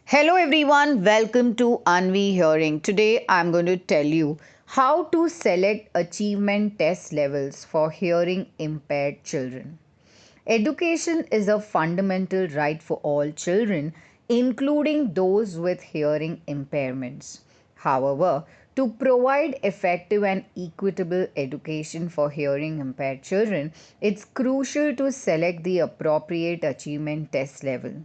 Hello everyone, welcome to Aanvii Hearing. Today I'm going to tell you how to select achievement test levels for hearing impaired children. Education is a fundamental right for all children, including those with hearing impairments. However, to provide effective and equitable education for hearing impaired children, it's crucial to select the appropriate achievement test level.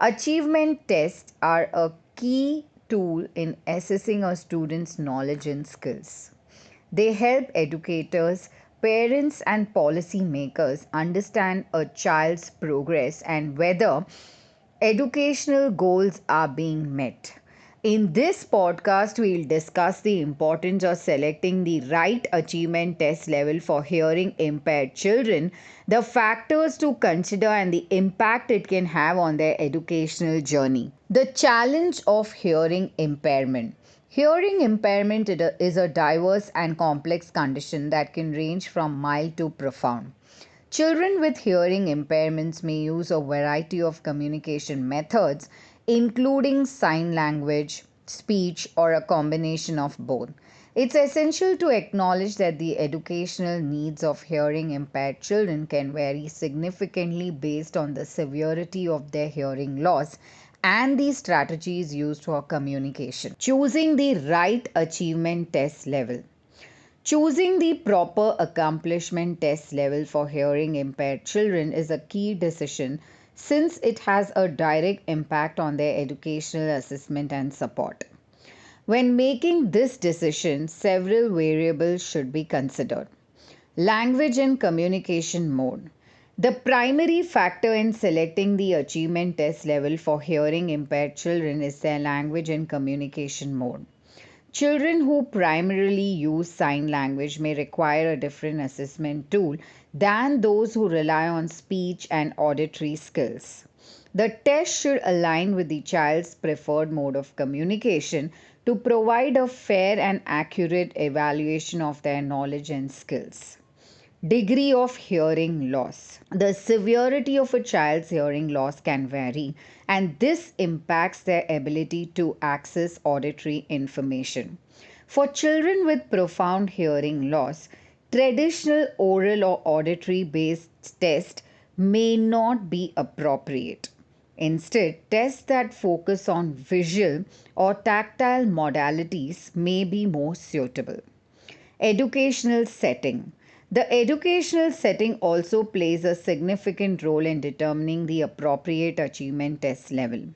Achievement tests are a key tool in assessing a student's knowledge and skills. They help educators, parents, and policymakers understand a child's progress and whether educational goals are being met. In this podcast, we'll discuss the importance of selecting the right achievement test level for hearing impaired children, the factors to consider, and the impact it can have on their educational journey. The challenge of hearing impairment. Hearing impairment is a diverse and complex condition that can range from mild to profound. Children with hearing impairments may use a variety of communication methods, including sign language, speech, or a combination of both. It's essential to acknowledge that the educational needs of hearing impaired children can vary significantly based on the severity of their hearing loss and the strategies used for communication. Choosing the right achievement test level. Choosing the proper accomplishment test level for hearing impaired children is a key decision since it has a direct impact on their educational assessment and support. When making this decision, several variables should be considered. Language and communication mode. The primary factor in selecting the achievement test level for hearing impaired children is their language and communication mode. Children who primarily use sign language may require a different assessment tool than those who rely on speech and auditory skills. The test should align with the child's preferred mode of communication to provide a fair and accurate evaluation of their knowledge and skills. Degree of hearing loss. The severity of a child's hearing loss can vary, and this impacts their ability to access auditory information. For children with profound hearing loss, traditional oral or auditory based tests may not be appropriate. Instead, tests that focus on visual or tactile modalities may be more suitable. Educational setting. The educational setting also plays a significant role in determining the appropriate achievement test level.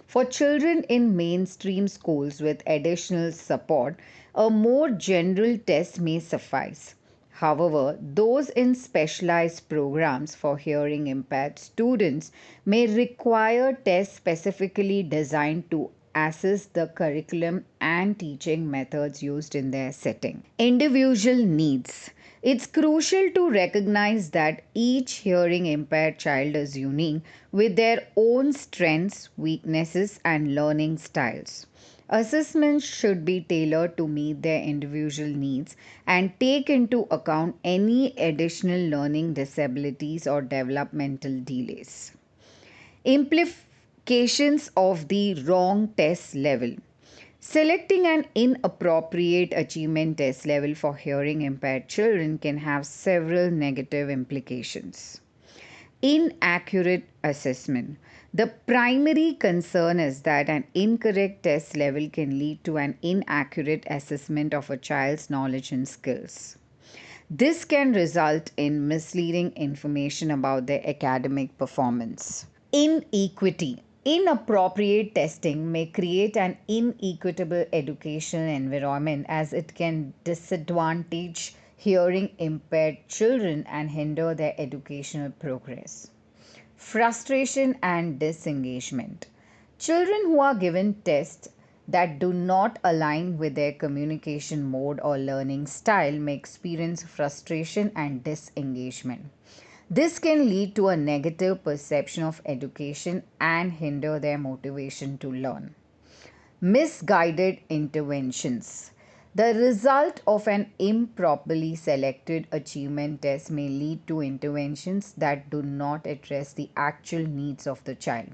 For children in mainstream schools with additional support, a more general test may suffice. However, those in specialized programs for hearing impaired students may require tests specifically designed to assess the curriculum and teaching methods used in their setting. Individual needs. It's crucial to recognize that each hearing impaired child is unique with their own strengths, weaknesses, and learning styles. Assessments should be tailored to meet their individual needs and take into account any additional learning disabilities or developmental delays. Implications of the wrong test level. Selecting an inappropriate achievement test level for hearing impaired children can have several negative implications. Inaccurate assessment. The primary concern is that an incorrect test level can lead to an inaccurate assessment of a child's knowledge and skills. This can result in misleading information about their academic performance. Inequity. Inappropriate testing may create an inequitable educational environment as it can disadvantage hearing impaired children and hinder their educational progress. Frustration and disengagement. Children who are given tests that do not align with their communication mode or learning style may experience frustration and disengagement. This can lead to a negative perception of education and hinder their motivation to learn. Misguided interventions. The result of an improperly selected achievement test may lead to interventions that do not address the actual needs of the child.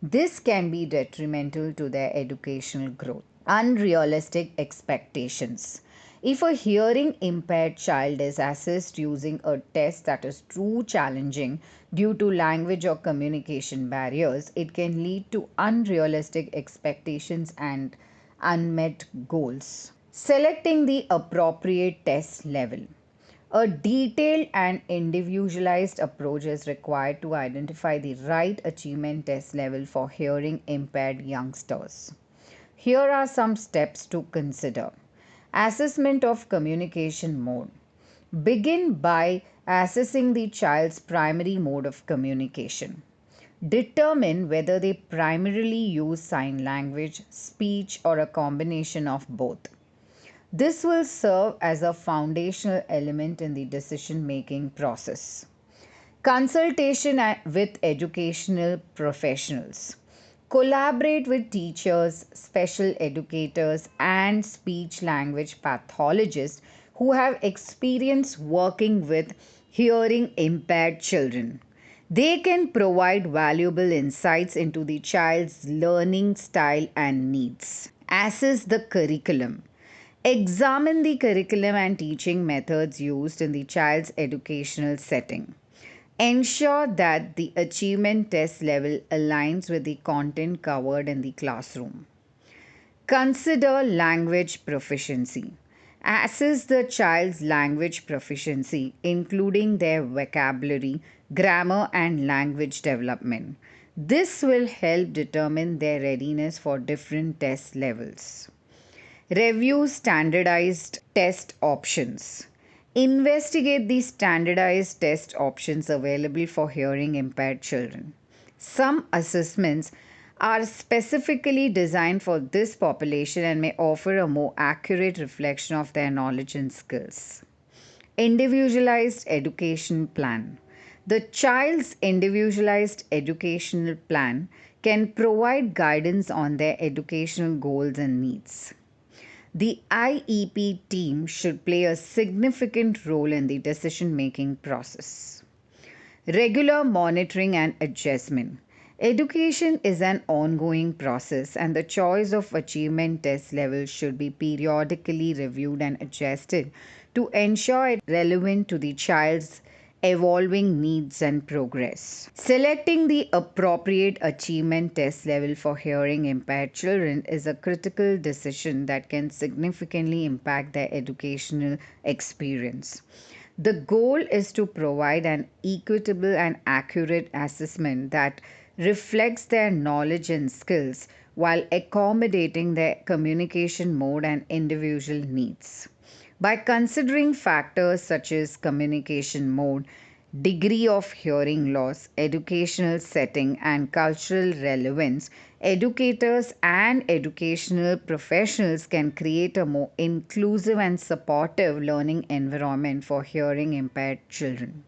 This can be detrimental to their educational growth. Unrealistic expectations. If a hearing impaired child is assessed using a test that is too challenging due to language or communication barriers, it can lead to unrealistic expectations and unmet goals. Selecting the appropriate test level. A detailed and individualized approach is required to identify the right achievement test level for hearing impaired youngsters. Here are some steps to consider. Assessment of communication mode. Begin by assessing the child's primary mode of communication. Determine whether they primarily use sign language, speech, or a combination of both. This will serve as a foundational element in the decision making process. Consultation with educational professionals. Collaborate with teachers, special educators, and speech language pathologists who have experience working with hearing impaired children. They can provide valuable insights into the child's learning style and needs. Assess the curriculum. Examine the curriculum and teaching methods used in the child's educational setting. Ensure that the achievement test level aligns with the content covered in the classroom. Consider language proficiency. Assess the child's language proficiency, including their vocabulary, grammar, and language development. This will help determine their readiness for different test levels. Review standardized test options. Investigate the standardized test options available for hearing impaired children. Some assessments are specifically designed for this population and may offer a more accurate reflection of their knowledge and skills. Individualized education plan. The child's individualized educational plan can provide guidance on their educational goals and needs. The IEP team should play a significant role in the decision making process. Regular monitoring and adjustment. Education is an ongoing process, and the choice of achievement test levels should be periodically reviewed and adjusted to ensure it relevant to the child's evolving needs and progress. Selecting the appropriate achievement test level for hearing impaired children is a critical decision that can significantly impact their educational experience. The goal is to provide an equitable and accurate assessment that reflects their knowledge and skills while accommodating their communication mode and individual needs. By considering factors such as communication mode, degree of hearing loss, educational setting, and cultural relevance, educators and educational professionals can create a more inclusive and supportive learning environment for hearing impaired children,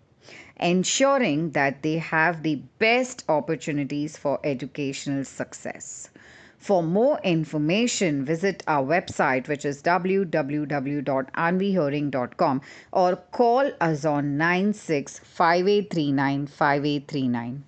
ensuring that they have the best opportunities for educational success. For more information, visit our website, which is www.aanvihearing.com, or call us on 96 5839 5839.